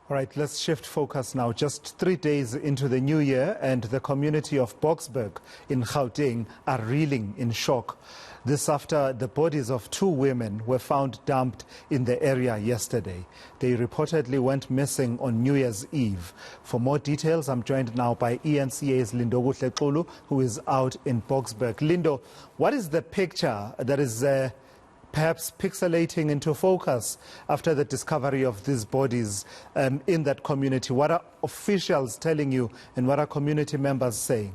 All right, let's shift focus now. Just 3 days into the new year, and the community of Boksburg in Gauteng are reeling in shock. This after the bodies of 2 women were found dumped in the area yesterday. They reportedly went missing on New Year's Eve. For more details, I'm joined now by eNCA's Lindokuhle Xulu, who is out in Boksburg. Lindo, what is the picture that is perhaps pixelating into focus after the discovery of these bodies in that community? What are officials telling you, and what are community members saying?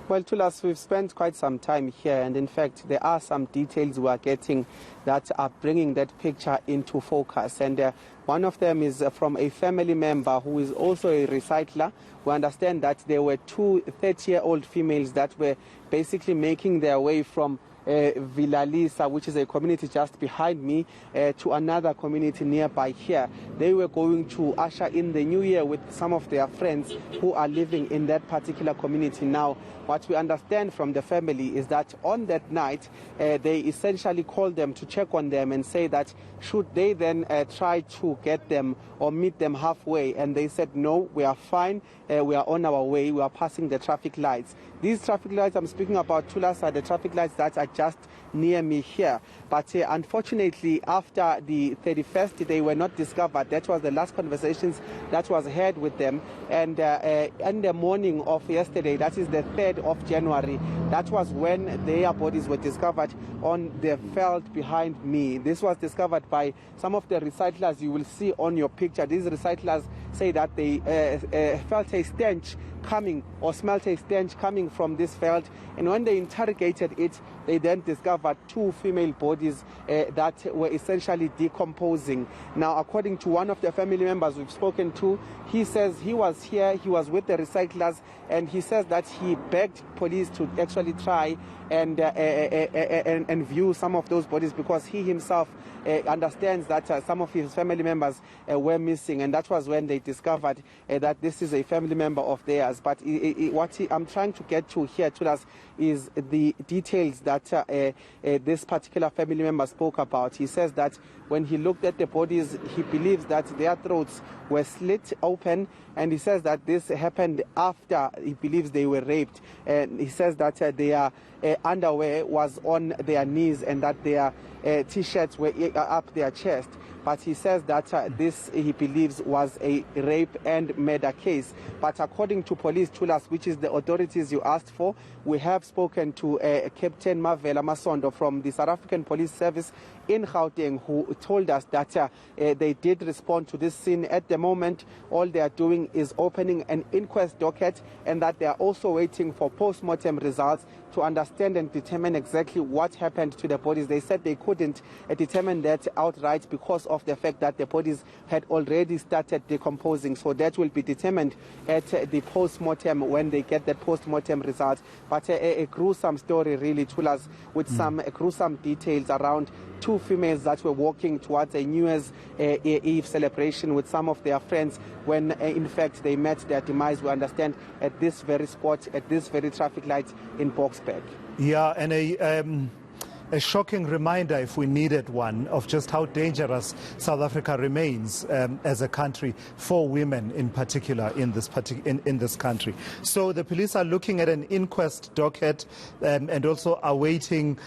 Well, Tulas, we've spent quite some time here, and in fact, there are some details we are getting that are bringing that picture into focus. And one of them is from a family member who is also a recycler. We understand that there were 2 30-year-old females that were basically making their way from Villa Lisa, which is a community just behind me, to another community nearby here. They were going to usher in the new year with some of their friends who are living in that particular community now. What we understand from the family is that on that night, they essentially called them to check on them and say that should they then try to get them or meet them halfway, and they said, no, we are fine, we are on our way, we are passing the traffic lights. These traffic lights I'm speaking about, Tulas, are the traffic lights that are just near me here. But unfortunately, after the 31st, they were not discovered. That was the last conversations that was had with them. And in the morning of yesterday, that is the 3rd of January, that was when their bodies were discovered on the veld behind me. This was discovered by some of the recyclers you will see on your picture. These recyclers say that they felt a stench coming or smelt a stench coming from this veld, and when they interrogated it, they then discovered 2 female bodies that were essentially decomposing. Now, according to one of the family members we've spoken to, he says he was here, he was with the recyclers, and he says that he begged police to actually try and view some of those bodies because he himself understands that some of his family members were missing, and that was when they discovered that this is a family member of theirs. But I'm trying to get to here to us is the details that this particular family member spoke about. He says that when he looked at the bodies, he believes that their throats were slit open, and he says that this happened after he believes they were raped. And he says that their underwear was on their knees and that their T-shirts were up their chest. But he says that this, he believes, was a rape and murder case. But according to police, Tulas, which is the authorities you asked for, we have spoken to Captain Mavela Masondo from the South African Police Service in Gauteng, who told us that they did respond to this scene. At the moment, all they are doing is opening an inquest docket, and that they are also waiting for post-mortem results to understand and determine exactly what happened to the bodies. They said they couldn't determine that outright because of the fact that the bodies had already started decomposing. So that will be determined at the post-mortem when they get that post-mortem result. But a gruesome story really, Tulas, with some gruesome details around 2 females that were walking towards a New Year's Eve celebration with some of their friends when in fact they met their demise, we understand, at this very spot, at this very traffic light in Boksburg. Yeah, and a shocking reminder, if we needed one, of just how dangerous South Africa remains as a country for women in particular in this country. So the police are looking at an inquest docket and also awaiting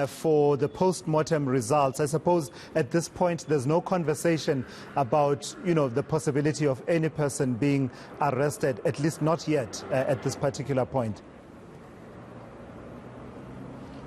for the post-mortem results. I suppose at this point there's no conversation about, the possibility of any person being arrested, at least not yet at this particular point.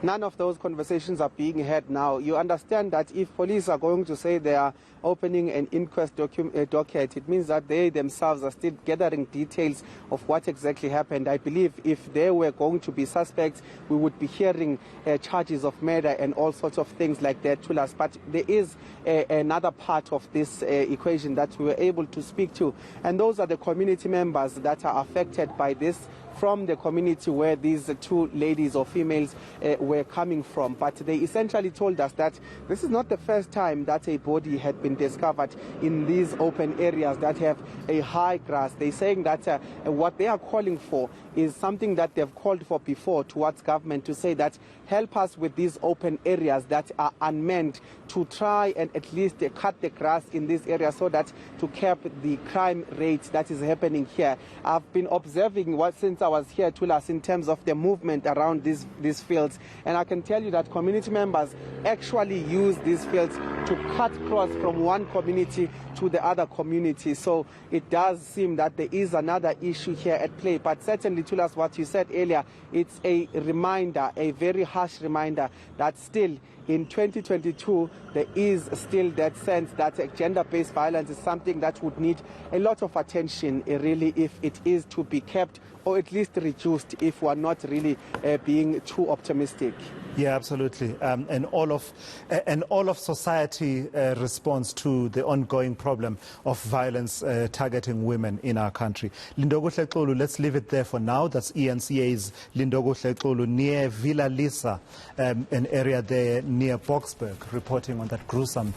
None of those conversations are being had now. You understand that if police are going to say they are opening an inquest docket, it means that they themselves are still gathering details of what exactly happened. I believe if there were going to be suspects, we would be hearing charges of murder and all sorts of things like that to us. But there is another part of this equation that we were able to speak to, and those are the community members that are affected by this from the community where these two ladies or females were coming from. But they essentially told us that this is not the first time that a body had been discovered in these open areas that have a high grass. They're saying that what they are calling for is something that they've called for before towards government, to say that help us with these open areas that are unmanned, to try and at least cut the grass in this area so that to curb the crime rate that is happening here. I've been observing since I was here, Tulas, in terms of the movement around these fields, and I can tell you that community members actually use these fields to cut across from one community to the other community. So it does seem that there is another issue here at play. But certainly, Tulas, what you said earlier, it's a reminder, a very harsh reminder, that still in 2022, there is still that sense that gender-based violence is something that would need a lot of attention, really, if it is to be kept or at least reduced, if we're not really being too optimistic. Yeah, absolutely. And all of society responds to the ongoing problem of violence targeting women in our country. Lindokuhle Xulu, let's leave it there for now. That's eNCA's Lindokuhle Xulu near Villa Lisa, an area there near Boksburg, reporting on that gruesome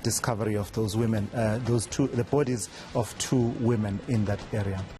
discovery of those women, the bodies of two women in that area.